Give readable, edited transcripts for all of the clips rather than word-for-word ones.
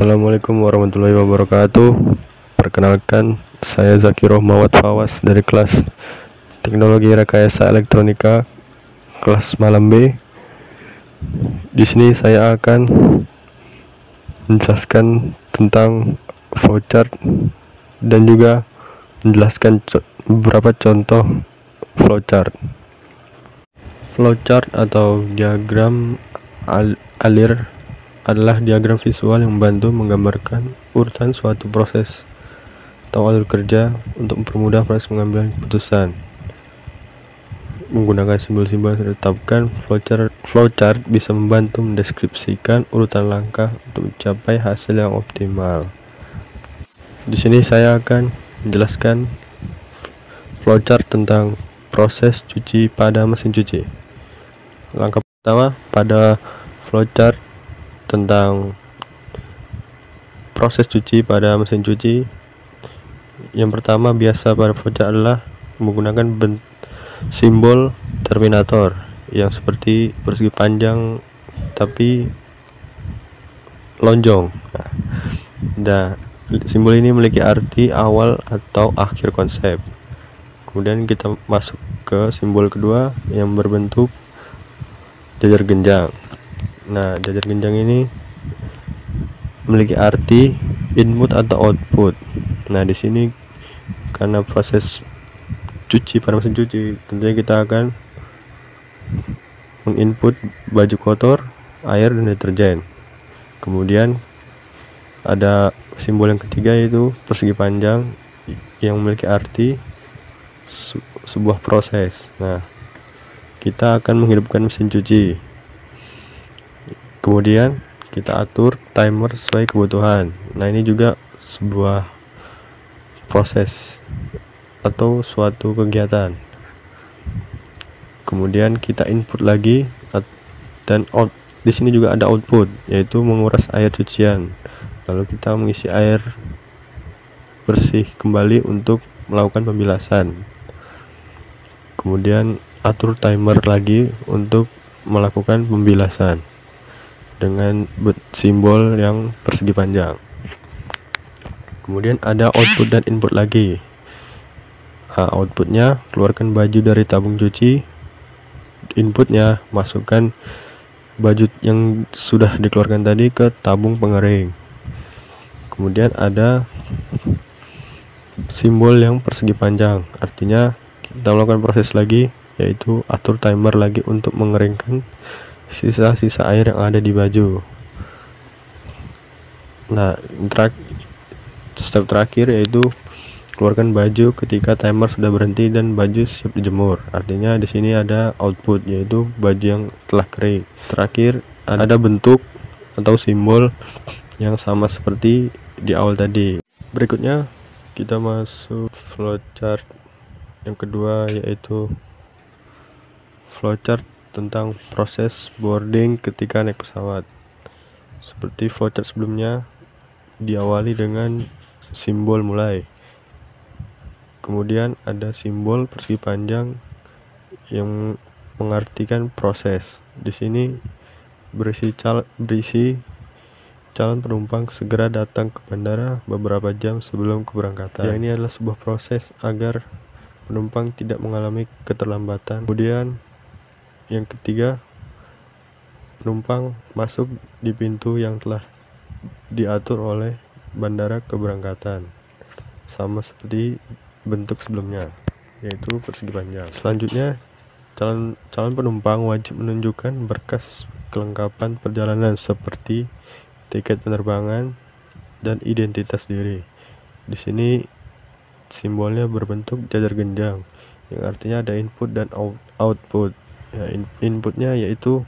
Assalamualaikum warahmatullahi wabarakatuh. Perkenalkan, saya Zakiro Mawad Fawas dari kelas Teknologi Rekayasa Elektronika kelas malam B. Di sini saya akan menjelaskan tentang flowchart dan juga menjelaskan beberapa contoh flowchart. Flowchart atau diagram alir adalah diagram visual yang membantu menggambarkan urutan suatu proses atau alur kerja untuk mempermudah proses pengambilan keputusan. Menggunakan simbol-simbol yang ditetapkan, flowchart bisa membantu mendeskripsikan urutan langkah untuk mencapai hasil yang optimal. Di sini saya akan menjelaskan flowchart tentang proses cuci pada mesin cuci. Langkah pertama pada flowchart tentang proses cuci pada mesin cuci, yang pertama biasa pada flowchart adalah menggunakan simbol terminator yang seperti persegi panjang tapi lonjong. Nah, simbol ini memiliki arti awal atau akhir konsep. Kemudian kita masuk ke simbol kedua yang berbentuk jajar genjang. Nah, jajar genjang ini memiliki arti input atau output. Nah, di sini karena proses cuci pada mesin cuci, tentunya kita akan menginput baju kotor, air, dan deterjen. Kemudian ada simbol yang ketiga yaitu persegi panjang yang memiliki arti sebuah proses. Nah, kita akan menghidupkan mesin cuci. Kemudian kita atur timer sesuai kebutuhan. Nah, ini juga sebuah proses atau suatu kegiatan. Kemudian kita input lagi dan di sini juga ada output, yaitu menguras air cucian. Lalu kita mengisi air bersih kembali untuk melakukan pembilasan. Kemudian atur timer lagi untuk melakukan pembilasan dengan simbol yang persegi panjang. Kemudian ada output dan input lagi. Outputnya keluarkan baju dari tabung cuci. Inputnya masukkan baju yang sudah dikeluarkan tadi ke tabung pengering. Kemudian ada simbol yang persegi panjang, artinya kita melakukan proses lagi, yaitu atur timer lagi untuk mengeringkan sisa-sisa air yang ada di baju. Nah, step terakhir yaitu keluarkan baju ketika timer sudah berhenti dan baju siap dijemur. Artinya di sini ada output, yaitu baju yang telah kering. Terakhir ada bentuk atau simbol yang sama seperti di awal tadi. Berikutnya kita masuk flowchart yang kedua, yaitu flowchart tentang proses boarding ketika naik pesawat. Seperti flowchart sebelumnya, diawali dengan simbol mulai. Kemudian ada simbol persegi panjang yang mengartikan proses. Di sini berisi calon penumpang segera datang ke bandara beberapa jam sebelum keberangkatan. Ya, ini adalah sebuah proses agar penumpang tidak mengalami keterlambatan. Kemudian yang ketiga, penumpang masuk di pintu yang telah diatur oleh bandara keberangkatan, sama seperti bentuk sebelumnya, yaitu persegi panjang. Selanjutnya, calon penumpang wajib menunjukkan berkas kelengkapan perjalanan seperti tiket penerbangan dan identitas diri. Di sini simbolnya berbentuk jajar genjang, yang artinya ada input dan output. Ya, inputnya yaitu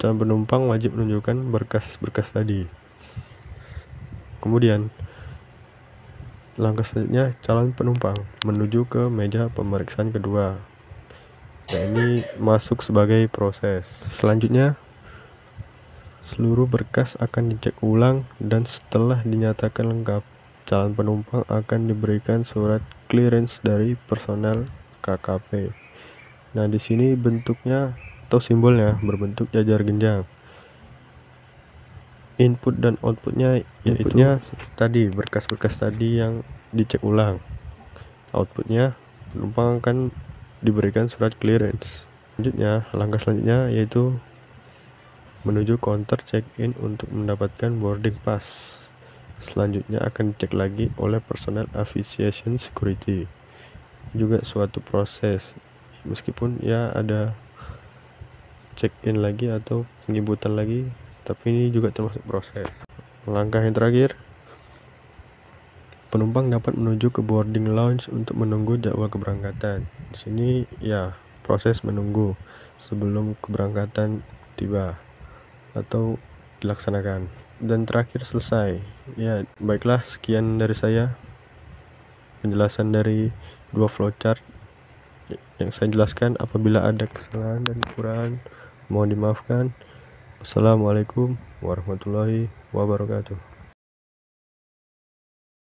calon penumpang wajib menunjukkan berkas-berkas tadi. Kemudian langkah selanjutnya, calon penumpang menuju ke meja pemeriksaan kedua. Nah, ini masuk sebagai proses. Selanjutnya, seluruh berkas akan dicek ulang dan setelah dinyatakan lengkap, calon penumpang akan diberikan surat clearance dari personel KKP. Nah, di sini bentuknya atau simbolnya berbentuk jajar genjang. Input dan outputnya yaitu tadi berkas-berkas tadi yang dicek ulang. Outputnya penumpang akan diberikan surat clearance. Langkah selanjutnya yaitu menuju counter check-in untuk mendapatkan boarding pass. Selanjutnya akan dicek lagi oleh personel aviation security. Juga suatu proses, meskipun ya ada check-in lagi atau penjemputan lagi, tapi ini juga termasuk proses. Langkah yang terakhir, penumpang dapat menuju ke boarding lounge untuk menunggu jadwal keberangkatan. Di sini ya proses menunggu sebelum keberangkatan tiba atau dilaksanakan. Dan terakhir selesai. Ya, baiklah, sekian dari saya penjelasan dari dua flowchart yang saya jelaskan. Apabila ada kesalahan dan kekurangan, mohon dimaafkan. Assalamualaikum warahmatullahi wabarakatuh.